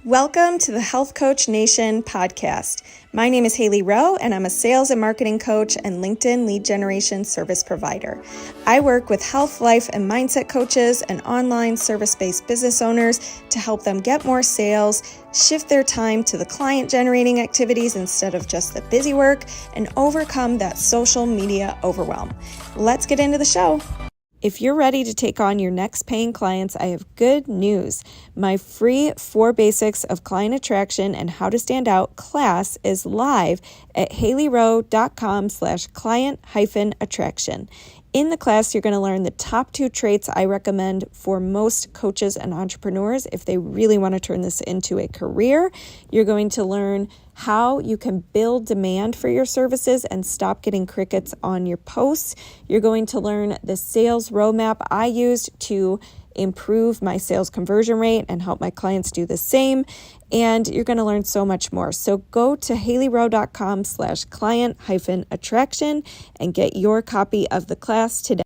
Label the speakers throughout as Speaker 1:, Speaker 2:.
Speaker 1: Welcome to the Health Coach Nation podcast. My name is Hailey Rowe, and I'm a sales and marketing coach and LinkedIn lead generation service provider. I work with health, life, and mindset coaches and online service-based business owners to help them get more sales, shift their time to the client-generating activities instead of just the busy work, and overcome that social media overwhelm. Let's get into the show. If you're ready to take on your next paying clients, I have good news. My free 4 Basics of Client Attraction and How to Stand Out class is live at haileyrowe.com/client-attraction. In the class, you're going to learn the top 2 traits I recommend for most coaches and entrepreneurs if they really want to turn this into a career. You're going to learn how you can build demand for your services and stop getting crickets on your posts. You're going to learn the sales roadmap I used to improve my sales conversion rate and help my clients do the same. And you're going to learn so much more. So go to haileyrowe.com/client-attraction and get your copy of the class today.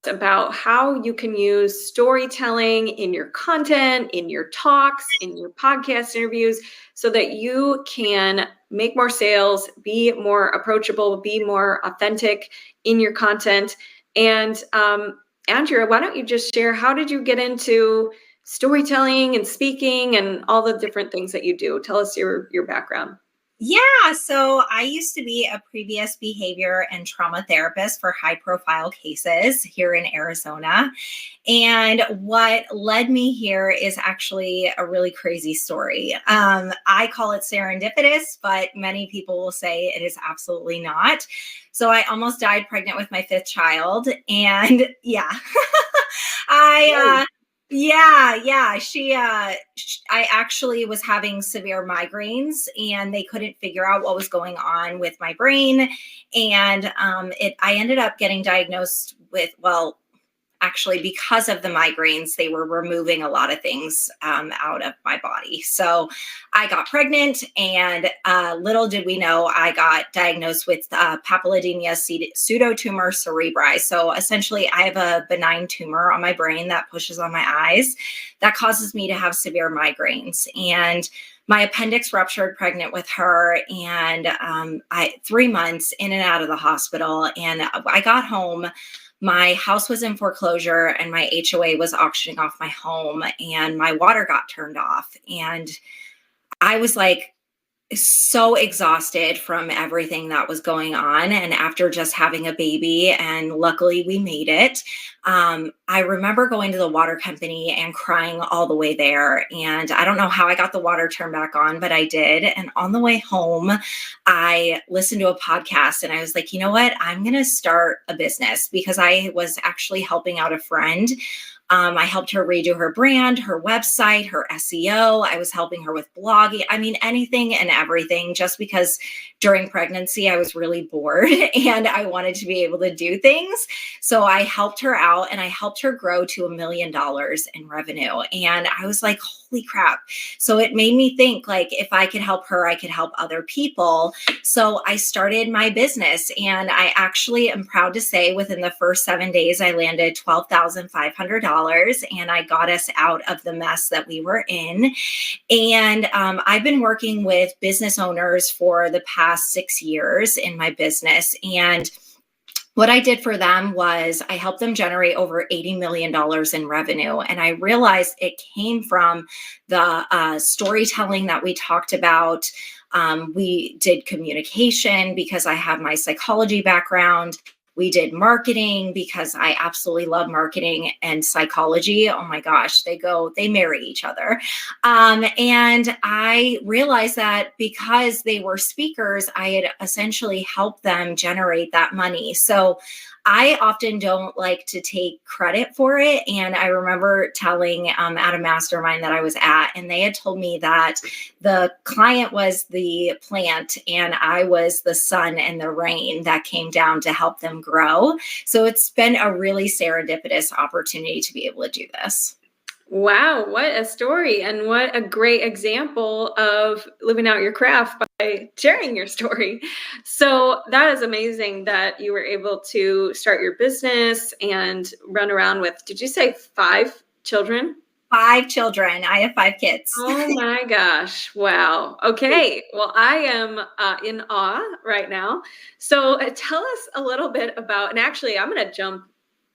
Speaker 1: About how you can use storytelling in your content, in your talks, in your podcast interviews, so that you can make more sales, be more approachable, be more authentic in your content. And Andrea, why don't you just share, how did you get into storytelling and speaking and all the different things that you do? Tell us your background.
Speaker 2: Yeah, so I used to be a previous behavior and trauma therapist for high-profile cases here in Arizona. And what led me here is actually a really crazy story. I call it serendipitous, but many people will say it is absolutely not. So I almost died pregnant with my 5th child. And yeah, I I actually was having severe migraines and they couldn't figure out what was going on with my brain. And I ended up getting diagnosed with, actually, because of the migraines, they were removing a lot of things out of my body. So I got pregnant, and little did we know, I got diagnosed with papilledema pseudotumor cerebri. So essentially, I have a benign tumor on my brain that pushes on my eyes that causes me to have severe migraines. And my appendix ruptured pregnant with her, and 3 months in and out of the hospital. And I got home. My house was in foreclosure and my HOA was auctioning off my home, and my water got turned off. And I was like so exhausted from everything that was going on. And after just having a baby, and luckily we made it, I remember going to the water company and crying all the way there. And I don't know how I got the water turned back on, but I did. And on the way home, I listened to a podcast and I was like, you know what? I'm going to start a business, because I was actually helping out a friend. I helped her redo her brand, her website, her SEO. I was helping her with blogging. I mean, anything and everything, just because during pregnancy, I was really bored and I wanted to be able to do things. So I helped her out and I helped her grow to $1 million in revenue. And I was like, holy crap. So it made me think, like, if I could help her, I could help other people. So I started my business, and I actually am proud to say within the first 7 days, I landed $12,500, and I got us out of the mess that we were in. And I've been working with business owners for the past 6 years in my business. And what I did for them was I helped them generate over $80 million in revenue. And I realized it came from the storytelling that we talked about. We did communication because I have my psychology background. We did marketing because I absolutely love marketing and psychology. Oh my gosh, they marry each other. And I realized that because they were speakers, I had essentially helped them generate that money. So I often don't like to take credit for it. And I remember telling at a mastermind that I was at, and they had told me that the client was the plant and I was the sun and the rain that came down to help them grow. So it's been a really serendipitous opportunity to be able to do this.
Speaker 1: Wow, what a story, and what a great example of living out your craft by sharing your story. So that is amazing that you were able to start your business and run around with, did you say 5 children?
Speaker 2: 5 children. I have 5 kids.
Speaker 3: Oh my gosh. Wow. Okay. Well, I am in awe right now. So tell us a little bit about, and actually, I'm going to jump.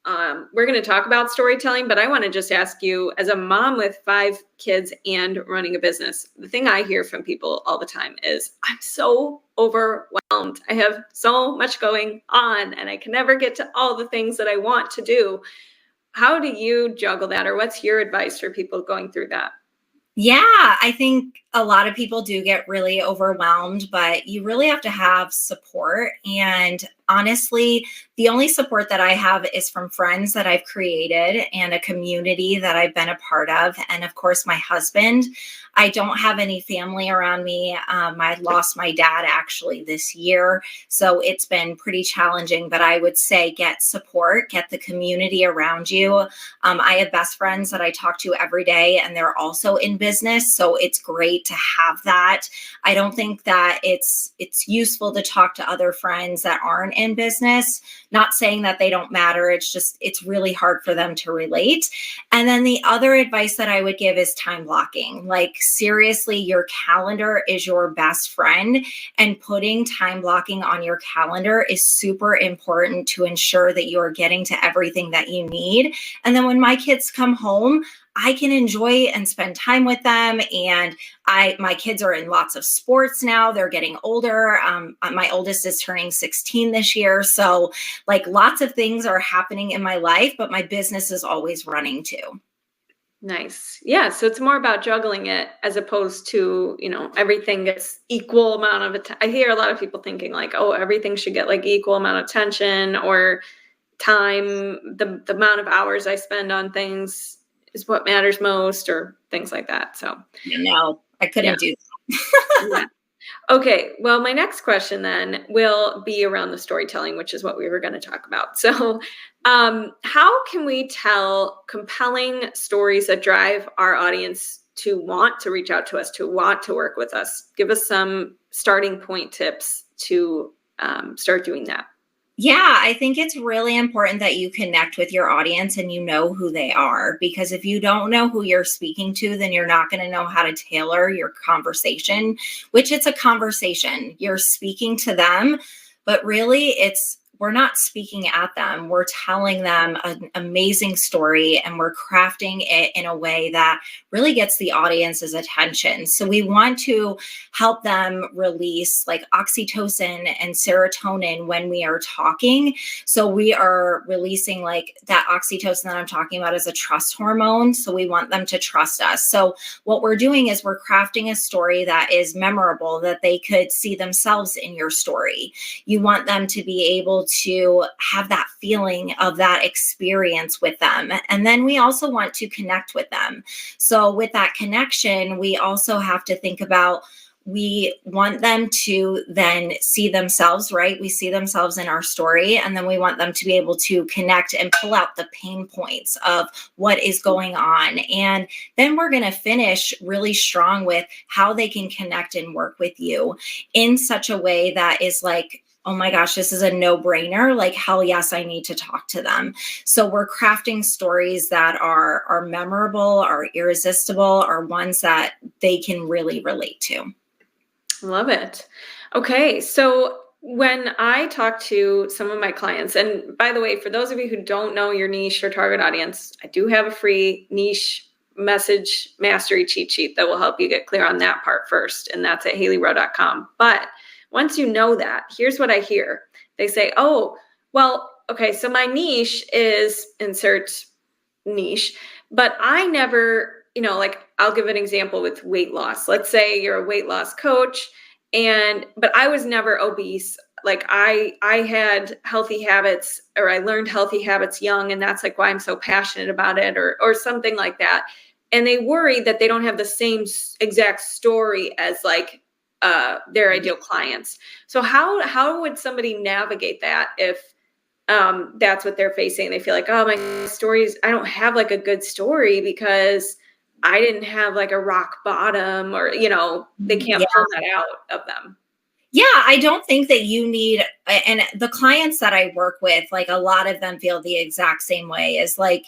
Speaker 3: We're going to talk about storytelling, but I want to just ask you, as a mom with 5 kids and running a business, the thing I hear from people all the time is, I'm so overwhelmed. I have so much going on, and I can never get to all the things that I want to do. How do you juggle that, or what's your advice for people going through that?
Speaker 2: Yeah, I think a lot of people do get really overwhelmed, but you really have to have support. And honestly, the only support that I have is from friends that I've created and a community that I've been a part of. And of course, my husband. I don't have any family around me. I lost my dad actually this year. So it's been pretty challenging, but I would say get support, get the community around you. I have best friends that I talk to every day, and they're also in business. So it's great to have that. I don't think that it's useful to talk to other friends that aren't in business. Not saying that they don't matter. It's just, it's really hard for them to relate. And then the other advice that I would give is time blocking. Like, seriously, your calendar is your best friend, and putting time blocking on your calendar is super important to ensure that you are getting to everything that you need. And then when my kids come home, I can enjoy and spend time with them. And my kids are in lots of sports now. They're getting older. My oldest is turning 16 this year. So like, lots of things are happening in my life, but my business is always running too.
Speaker 3: Nice. Yeah. So it's more about juggling it as opposed to, everything gets equal amount of attention. I hear a lot of people thinking like, oh, everything should get like equal amount of attention, or time, the amount of hours I spend on things is what matters most, or things like that. So
Speaker 2: No, I couldn't do that.
Speaker 3: yeah. Okay. Well, my next question then will be around the storytelling, which is what we were going to talk about. So, how can we tell compelling stories that drive our audience to want to reach out to us, to want to work with us? Give us some starting point tips to start doing that.
Speaker 2: Yeah, I think it's really important that you connect with your audience and you know who they are, because if you don't know who you're speaking to, then you're not going to know how to tailor your conversation, which it's a conversation. You're speaking to them, but really we're not speaking at them. We're telling them an amazing story, and we're crafting it in a way that really gets the audience's attention. So we want to help them release like oxytocin and serotonin when we are talking. So we are releasing like that oxytocin that I'm talking about is a trust hormone. So we want them to trust us. So what we're doing is we're crafting a story that is memorable, that they could see themselves in your story. You want them to be able to have that feeling of that experience with them. And then we also want to connect with them. So with that connection, we also have to think about, we want them to then see themselves, right? We see themselves in our story, and then we want them to be able to connect and pull out the pain points of what is going on. And then we're going to finish really strong with how they can connect and work with you in such a way that is like, oh my gosh, this is a no-brainer. Like, hell yes, I need to talk to them. So we're crafting stories that are memorable, are irresistible, are ones that they can really relate to.
Speaker 3: Love it. Okay. So when I talk to some of my clients, and by the way, for those of you who don't know your niche or target audience, I do have a free niche message mastery cheat sheet that will help you get clear on that part first. And that's at HaileyRowe.com. But once you know that, here's what I hear. They say, oh, well, okay, so my niche is insert niche, but I never, like I'll give an example with weight loss. Let's say you're a weight loss coach, but I was never obese. Like I had healthy habits, or I learned healthy habits young, and that's like why I'm so passionate about it, or something like that. And they worry that they don't have the same exact story as like their ideal clients. So how would somebody navigate that if that's what they're facing? They feel like, oh, my stories, I don't have like a good story because I didn't have like a rock bottom, or, they can't pull that out of them.
Speaker 2: Yeah, I don't think that you need, and the clients that I work with, like a lot of them feel the exact same way, is like,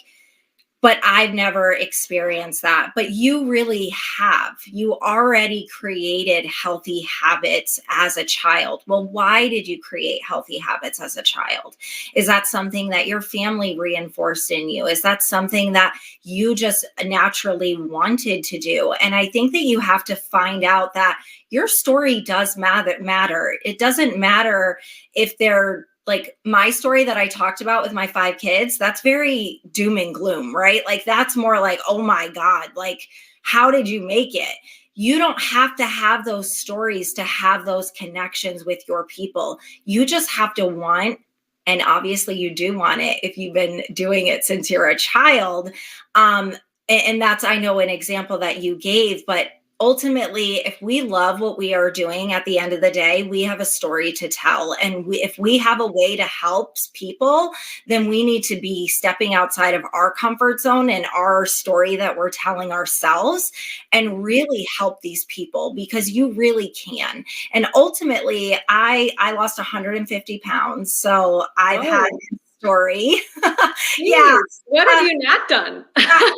Speaker 2: but I've never experienced that. But you really have. You already created healthy habits as a child. Well, why did you create healthy habits as a child? Is that something that your family reinforced in you? Is that something that you just naturally wanted to do? And I think that you have to find out that your story does matter. It doesn't matter if they're like my story that I talked about with my 5 kids, that's very doom and gloom, right? Like that's more like, oh my God, like how did you make it? You don't have to have those stories to have those connections with your people. You just have to want, and obviously you do want it if you've been doing it since you're a child. And that's, I know, an example that you gave, but ultimately, if we love what we are doing at the end of the day, we have a story to tell. And if we have a way to help people, then we need to be stepping outside of our comfort zone and our story that we're telling ourselves and really help these people, because you really can. And ultimately, I lost 150 pounds. So I've had
Speaker 3: Oh,
Speaker 2: a story. Yeah.
Speaker 3: geez, what have you not done?
Speaker 2: I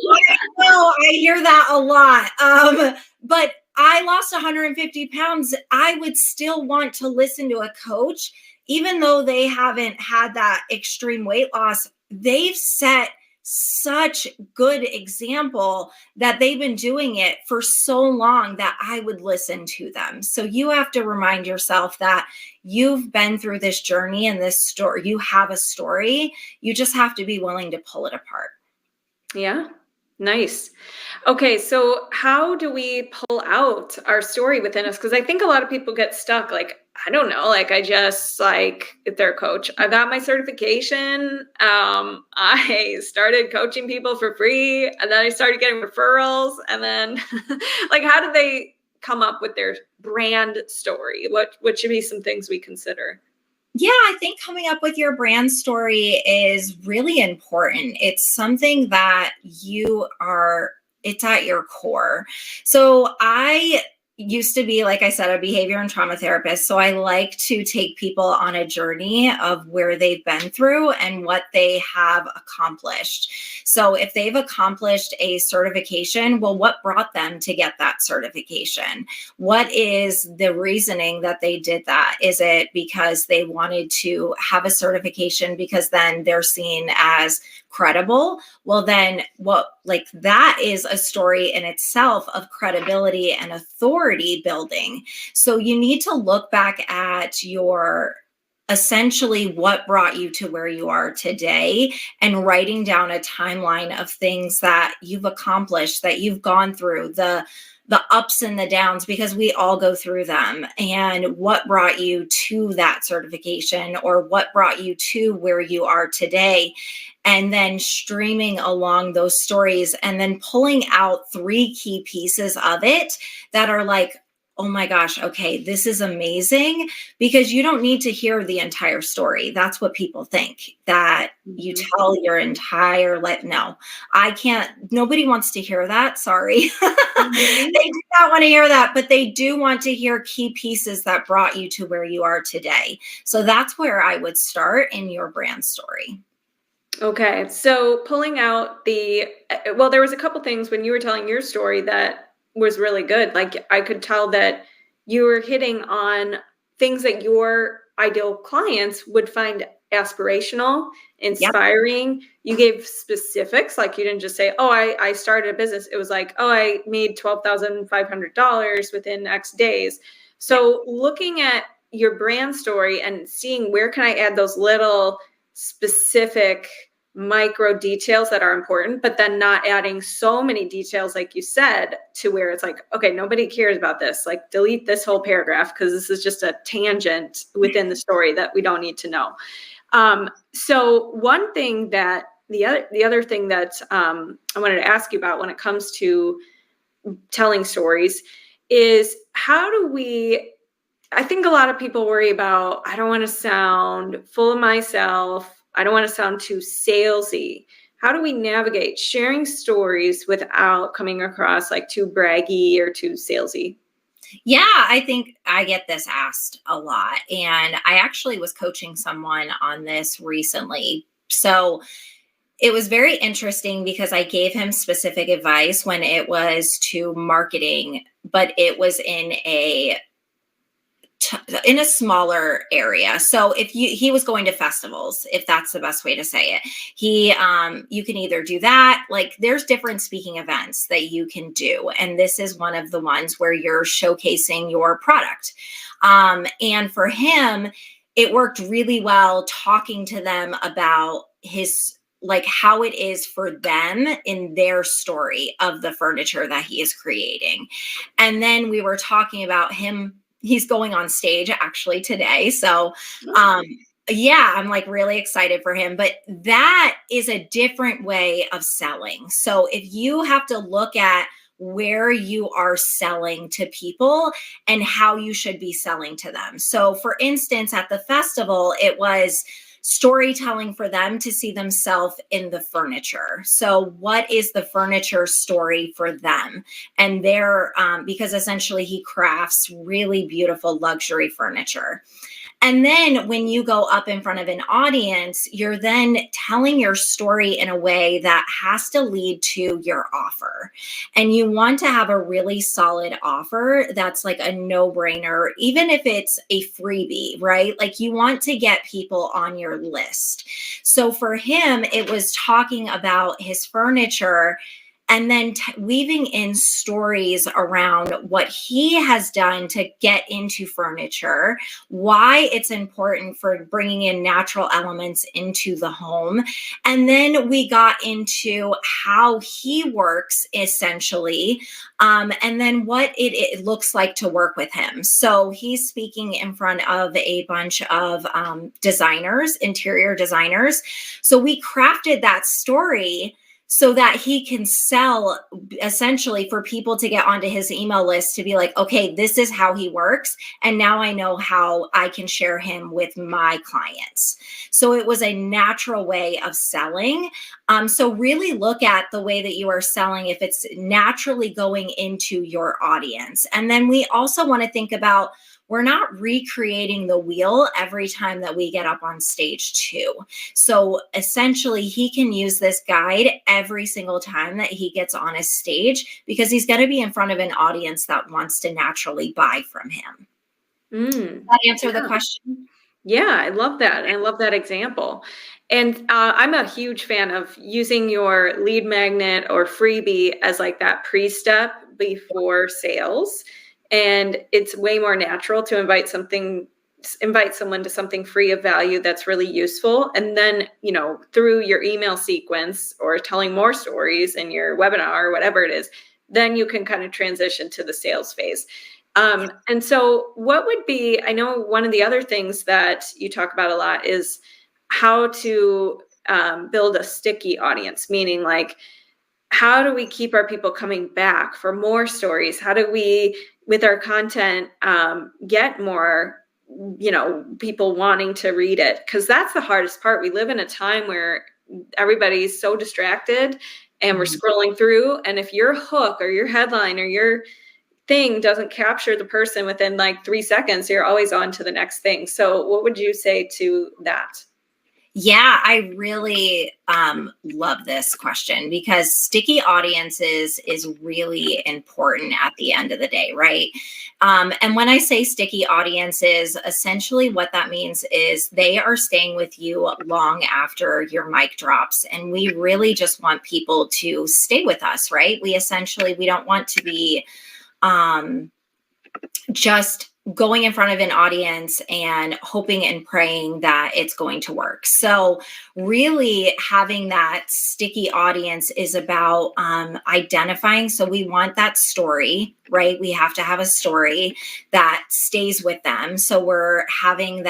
Speaker 2: know, I hear that a lot. But I lost 150 pounds. I would still want to listen to a coach, even though they haven't had that extreme weight loss. They've set such good example that they've been doing it for so long that I would listen to them. So you have to remind yourself that you've been through this journey and this story. You have a story. You just have to be willing to pull it apart.
Speaker 3: Yeah. Nice. Okay, so how do we pull out our story within us? Because I think a lot of people get stuck. Like, I don't know, like I just like if they're a coach. I got my certification. I started coaching people for free, and then I started getting referrals. And then, like, how do they come up with their brand story? What should be some things we consider?
Speaker 2: Yeah, I think coming up with your brand story is really important. It's something that it's at your core. So I used to be, like I said, a behavior and trauma therapist. So I like to take people on a journey of where they've been through and what they have accomplished. So if they've accomplished a certification, well, what brought them to get that certification? What is the reasoning that they did that? Is it because they wanted to have a certification because then they're seen as credible? Well, then that is a story in itself of credibility and authority building. So you need to look back at your essentially what brought you to where you are today and writing down a timeline of things that you've accomplished, that you've gone through, the ups and the downs, because we all go through them, and what brought you to that certification or what brought you to where you are today. And then streaming along those stories and then pulling out 3 key pieces of it that are like, oh my gosh, okay, this is amazing, because you don't need to hear the entire story. That's what people think, that you tell your entire life. No, I can't. Nobody wants to hear that. Sorry.
Speaker 3: Mhm.
Speaker 2: They do not want to hear that, but they do want to hear key pieces that brought you to where you are today. So that's where I would start in your brand story.
Speaker 3: Okay, so pulling out well, there was a couple things when you were telling your story that was really good. Like I could tell that you were hitting on things that your ideal clients would find aspirational,
Speaker 2: Yep.
Speaker 3: inspiring. You gave specifics, like you didn't just say, "Oh, I started a business." It was like, "Oh, I made $12,500 within X days."
Speaker 2: Yep.
Speaker 3: So looking at your brand story and seeing where can I add those little specific micro details that are important, but then not adding so many details, like you said, to where it's like, okay, nobody cares about this. Like, delete this whole paragraph because this is just a tangent within the story that we don't need to know. So one thing that the other thing that I wanted to ask you about when it comes to telling stories is how do we I think a lot of people worry about, I don't want to sound full of myself. I don't want to sound too salesy. How do we navigate sharing stories without coming across like too braggy or too salesy?
Speaker 2: Yeah, I think I get this asked a lot. And I actually was coaching someone on this recently. So it was very interesting because I gave him specific advice when it was to marketing, but it was in a smaller area. So he was going to festivals, if that's the best way to say it, you can either do that, like there's different speaking events that you can do. And this is one of the ones where you're showcasing your product. And for him, it worked really well talking to them about like how it is for them in their story of the furniture that he is creating. And then we were talking about him. He's going on stage actually today. So, yeah, I'm like really excited for him, but that is a different way of selling. So if you have to look at where you are selling to people and how you should be selling to them. So for instance, at the festival, it was storytelling for them to see themselves in the furniture. So what is the furniture story for them? And because essentially he crafts really beautiful luxury furniture. And then when you go up in front of an audience, you're then telling your story in a way that has to lead to your offer. And you want to have a really solid offer that's like a no-brainer, even if it's a freebie, right? Like you want to get people on your list. So for him, it was talking about his furniture and then weaving in stories around what he has done to get into furniture, why it's important for bringing in natural elements into the home. And then we got into how he works essentially, and then what it looks like to work with him. So he's speaking in front of a bunch of designers, interior designers. So we crafted that story so that he can sell essentially for people to get onto his email list to be like, okay, this is how he works. And now I know how I can share him with my clients. So it was a natural way of selling. So really look at the way that you are selling, if it's naturally going into your audience. And then we also want to think about, we're not recreating the wheel every time that we get up on stage too. So essentially he can use this guide every single time that he gets on a stage because he's going to be in front of an audience that wants to naturally buy from him. Does that answer the question?
Speaker 3: Yeah, I love that. I love that example. And I'm a huge fan of using your lead magnet or freebie as like that pre-step before sales. And it's way more natural to invite someone to something free of value that's really useful. And then, through your email sequence or telling more stories in your webinar or whatever it is, then you can kind of transition to the sales phase. And so what would be, I know one of the other things that you talk about a lot is how to build a sticky audience, meaning like, how do we keep our people coming back for more stories? How do we, with our content, get more, people wanting to read it? Because that's the hardest part. We live in a time where everybody's so distracted and we're scrolling through. And if your hook or your headline or your thing doesn't capture the person within like 3 seconds, you're always on to the next thing. So what would you say to that?
Speaker 2: Yeah, I really love this question because sticky audiences is really important at the end of the day, right? And when I say sticky audiences, essentially what that means is they are staying with you long after your mic drops. And we really just want people to stay with us, right? We don't want to be just going in front of an audience and hoping and praying that it's going to work. So really having that sticky audience is about identifying. So we want that story, right? We have to have a story that stays with them. So we're having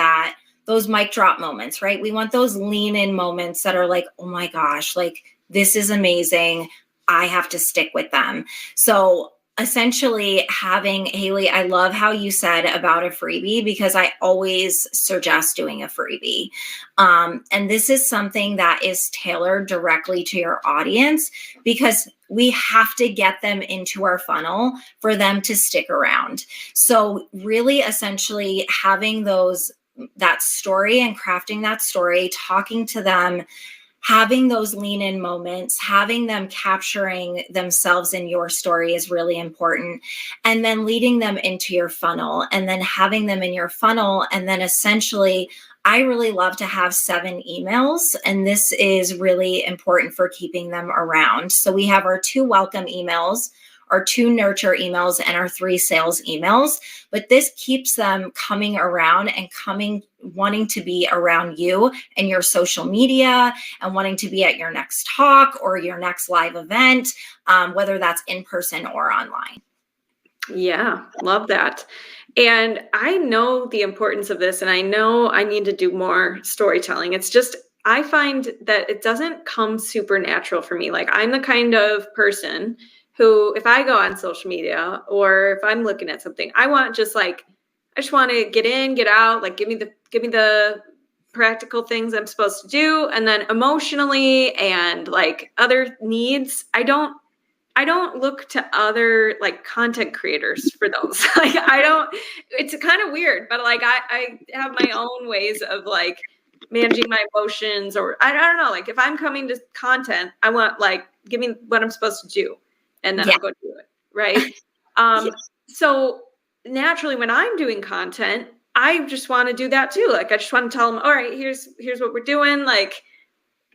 Speaker 2: those mic drop moments, right? We want those lean in moments that are like, oh my gosh, like this is amazing. I have to stick with them. So essentially having, Hailey, I love how you said about a freebie because I always suggest doing a freebie. And this is something that is tailored directly to your audience because we have to get them into our funnel for them to stick around. So really essentially having that story and crafting that story, talking to them having those lean in moments, having them capturing themselves in your story is really important. And then leading them into your funnel and then having them in your funnel. And then essentially, I really love to have 7 emails, and this is really important for keeping them around. So we have our 2 welcome emails, our 2 nurture emails, and our 3 sales emails. But this keeps them coming around and wanting to be around you and your social media and wanting to be at your next talk or your next live event, whether that's in person or online.
Speaker 3: Yeah, love that. And I know the importance of this, and I know I need to do more storytelling. It's just, I find that it doesn't come super natural for me. Like, I'm the kind of person who, if I go on social media or if I'm looking at something, I want just like, I just want to get in, get out, like give me the practical things I'm supposed to do. And then emotionally and like other needs, I don't look to other like content creators for those. Like, it's kind of weird, but like I have my own ways of like managing my emotions, or I don't know, like if I'm coming to content, I want like, give me what I'm supposed to do and then I'll go do it. Right. So naturally when I'm doing content, I just want to do that too. Like, I just want to tell them, all right, here's what we're doing. Like,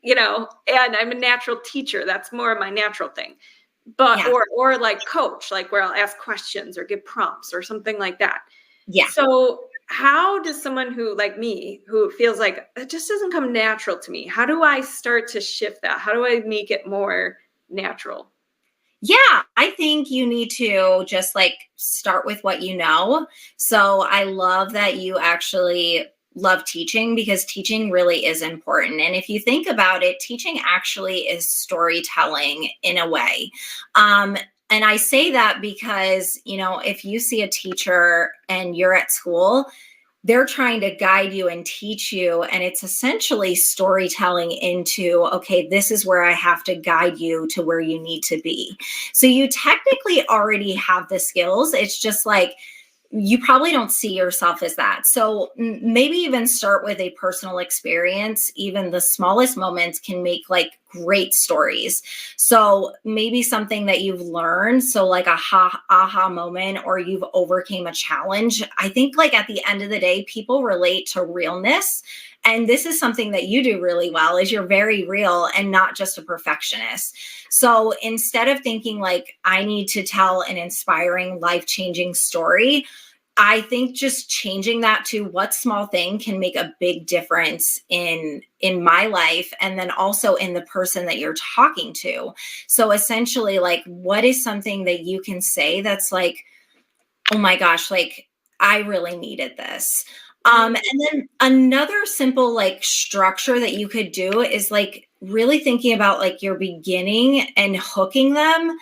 Speaker 3: and I'm a natural teacher. That's more of my natural thing. But, or like coach, like where I'll ask questions or give prompts or something like that.
Speaker 2: Yeah.
Speaker 3: So how does someone who, like me, who feels like it just doesn't come natural to me, how do I start to shift that? How do I make it more natural?
Speaker 2: Yeah, I think you need to just like start with what you know. So I love that you actually love teaching, because teaching really is important. And if you think about it, teaching actually is storytelling in a way. And I say that because, if you see a teacher and you're at school, they're trying to guide you and teach you. And it's essentially storytelling into, okay, this is where I have to guide you to where you need to be. So you technically already have the skills. It's just like, you probably don't see yourself as that. So maybe even start with a personal experience. Even the smallest moments can make like great stories. So maybe something that you've learned. So like a aha moment, or you've overcame a challenge. I think like at the end of the day, people relate to realness. And this is something that you do really well, is you're very real and not just a perfectionist. So instead of thinking like, I need to tell an inspiring, life-changing story, I think just changing that to what small thing can make a big difference in my life, and then also in the person that you're talking to. So essentially, like, what is something that you can say that's like, oh my gosh, like I really needed this. And then another simple like structure that you could do is like really thinking about like your beginning and hooking them.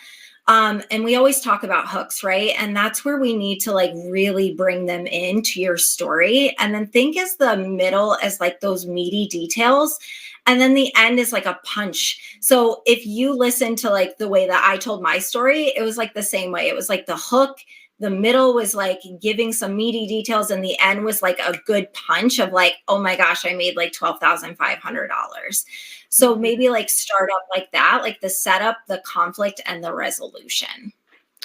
Speaker 2: And we always talk about hooks, right? And that's where we need to like really bring them into your story. And then think as the middle as like those meaty details. And then the end is like a punch. So if you listen to like the way that I told my story, it was like the same way. It was like the hook. The middle was like giving some meaty details, and the end was like a good punch of like, oh my gosh, I made like $12,500. So maybe like start up like that, like the setup, the conflict, and the resolution.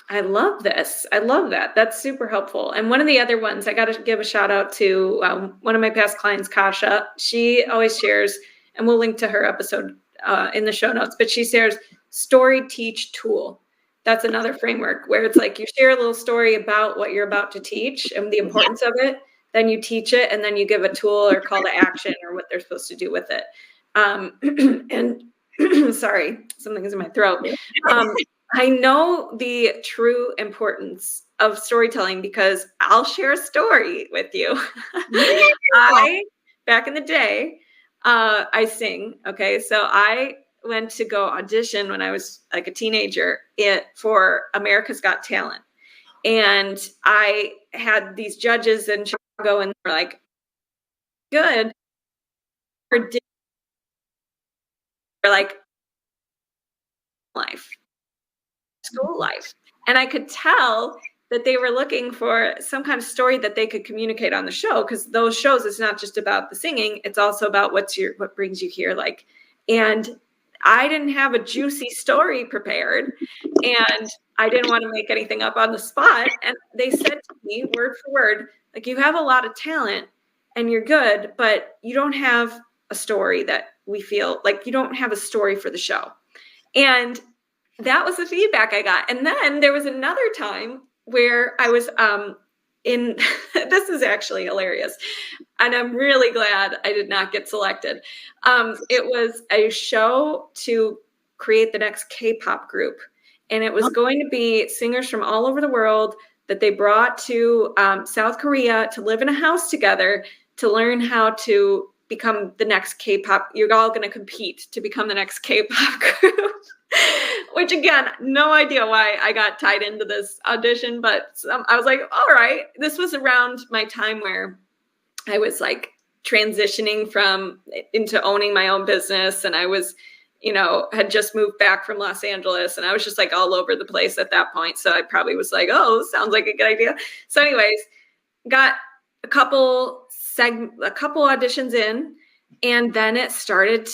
Speaker 3: I love this. I love that. That's super helpful. And one of the other ones, I got to give a shout out to one of my past clients, Kasha. She always shares, and we'll link to her episode in the show notes, but she shares story teach tool. That's another framework where it's like you share a little story about what you're about to teach and the importance of it. Then you teach it, and then you give a tool or call to action or what they're supposed to do with it. And sorry, something is in my throat. I know the true importance of storytelling because I'll share a story with you. Back in the day, I sing. Okay. So I went to go audition when I was like a teenager for America's Got Talent. And I had these judges in Chicago, and they're like, good. Or like life, school life. And I could tell that they were looking for some kind of story that they could communicate on the show, because those shows, it's not just about the singing, it's also about what brings you here, like And I didn't have a juicy story prepared, and I didn't want to make anything up on the spot. And they said to me, word for word, like, you have a lot of talent and you're good, but you don't have a story that we feel like you don't have a story for the show. And that was the feedback I got. And then there was another time where I was in, this is actually hilarious. And I'm really glad I did not get selected. It was a show to create the next K-pop group. And it was going to be singers from all over the world that they brought to South Korea to live in a house together to learn how to become the next K-pop. You're all going to compete to become the next K-pop group. Which, again, no idea why I got tied into this audition, but I was like, all right. This was around my time where I was like transitioning into owning my own business. And I was, had just moved back from Los Angeles, and I was just like all over the place at that point. So I probably was like, oh, sounds like a good idea. So anyways, got a couple auditions in. And then it started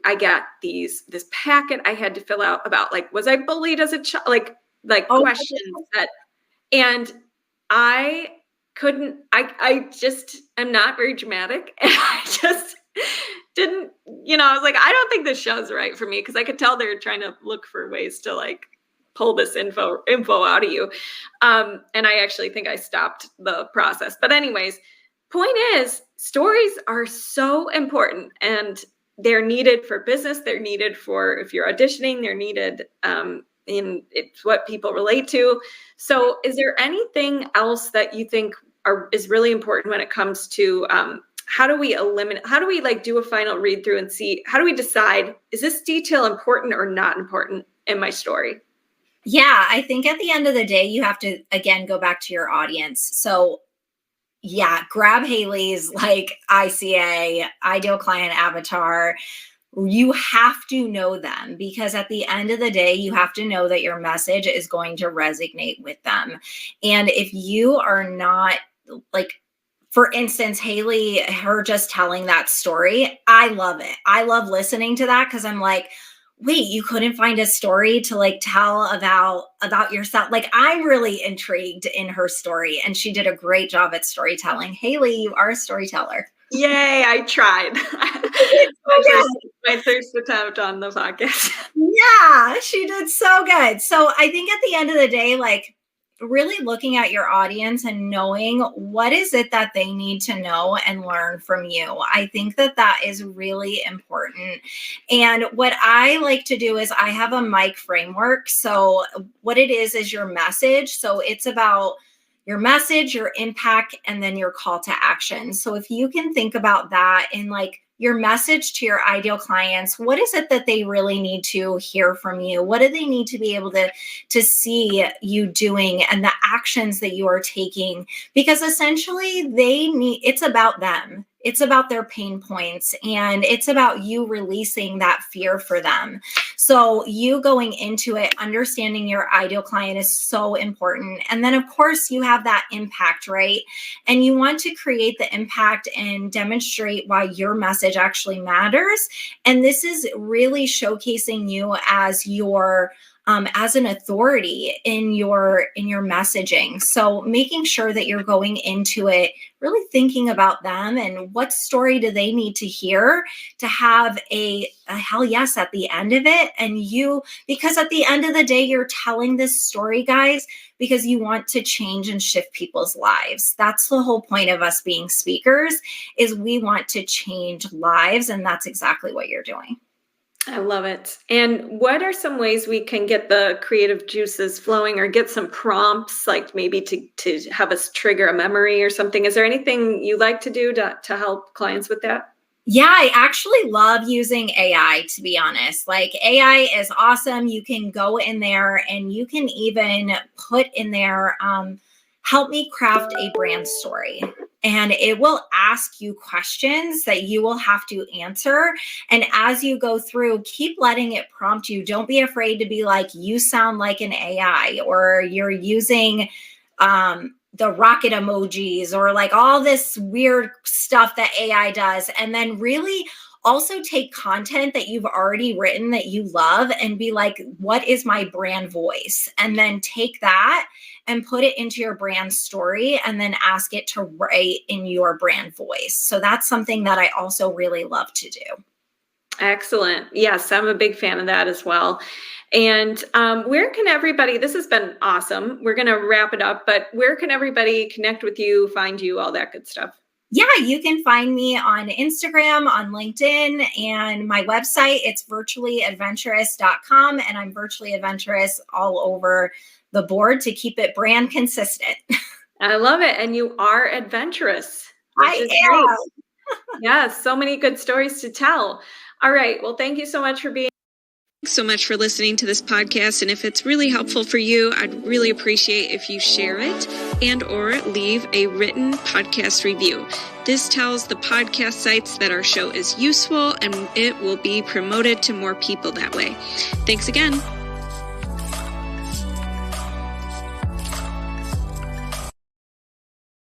Speaker 3: I got this packet I had to fill out about, like, was I bullied as a child? Like questions and I couldn't, I just am not very dramatic. And I just didn't, I was like, I don't think this show's right for me. Cause I could tell they're trying to look for ways to like pull this info out of you. And I actually think I stopped the process, but anyways, point is, stories are so important, and they're needed for business. They're needed for if you're auditioning. They're needed in it's what people relate to. So, is there anything else that you think is really important when it comes to how do we like do a final read through and see, how do we decide, is this detail important or not important in my story?
Speaker 2: Yeah, I think at the end of the day, you have to, again, go back to your audience. So yeah, grab Hailey's like ICA, ideal client avatar. You have to know them, because at the end of the day, you have to know that your message is going to resonate with them. And if you are not, like, for instance, Hailey, her just telling that story, I love it. I love listening to that, because I'm like, wait, you couldn't find a story to like tell about yourself. Like, I'm really intrigued in her story, and she did a great job at storytelling. Hailey, you are a storyteller.
Speaker 3: Yay, I tried. My first attempt on the podcast.
Speaker 2: Yeah, she did so good. So I think at the end of the day, like, really looking at your audience and knowing what is it that they need to know and learn from you. I think that is really important. And what I like to do is I have a mic framework. So what it is your message. So it's about your message, your impact, and then your call to action. So if you can think about that in like your message to your ideal clients, what is it that they really need to hear from you? What do they need to be able to see you doing, and the actions that you are taking? Because essentially it's about them. It's about their pain points, and it's about you releasing that fear for them. So you going into it, understanding your ideal client is so important. And then of course you have that impact, right? And you want to create the impact and demonstrate why your message actually matters. And this is really showcasing you as as an authority in your messaging. So making sure that you're going into it really thinking about them and what story do they need to hear to have a hell yes at the end of it. And because at the end of the day, you're telling this story, guys, because you want to change and shift people's lives. That's the whole point of us being speakers, is we want to change lives. And that's exactly what you're doing.
Speaker 3: I love it. And what are some ways we can get the creative juices flowing, or get some prompts, like maybe to have us trigger a memory or something? Is there anything you like to do to help clients with that?
Speaker 2: Yeah, I actually love using AI, to be honest. Like, AI is awesome. You can go in there and you can even put in there, help me craft a brand story. And it will ask you questions that you will have to answer. And as you go through, keep letting it prompt you. Don't be afraid to be like, you sound like an AI, or you're using the rocket emojis, or like all this weird stuff that AI does. And then really Also take content that you've already written that you love and be like, what is my brand voice? And then take that and put it into your brand story and then ask it to write in your brand voice. So that's something that I also really love to do.
Speaker 3: Excellent. Yes, I'm a big fan of that as well. And where can everybody, this has been awesome. We're going to wrap it up, but where can everybody connect with you, find you, all that good stuff?
Speaker 2: Yeah, you can find me on Instagram, on LinkedIn, and my website. It's virtuallyadventurous.com, and I'm virtually adventurous all over the board to keep it brand consistent.
Speaker 3: I love it. And you are adventurous.
Speaker 2: I am.
Speaker 3: Yeah, so many good stories to tell. All right. Well, thank you so much for being.
Speaker 1: Thanks so much for listening to this podcast. And if it's really helpful for you, I'd really appreciate if you share it and or leave a written podcast review. This tells the podcast sites that our show is useful and it will be promoted to more people that way. Thanks again.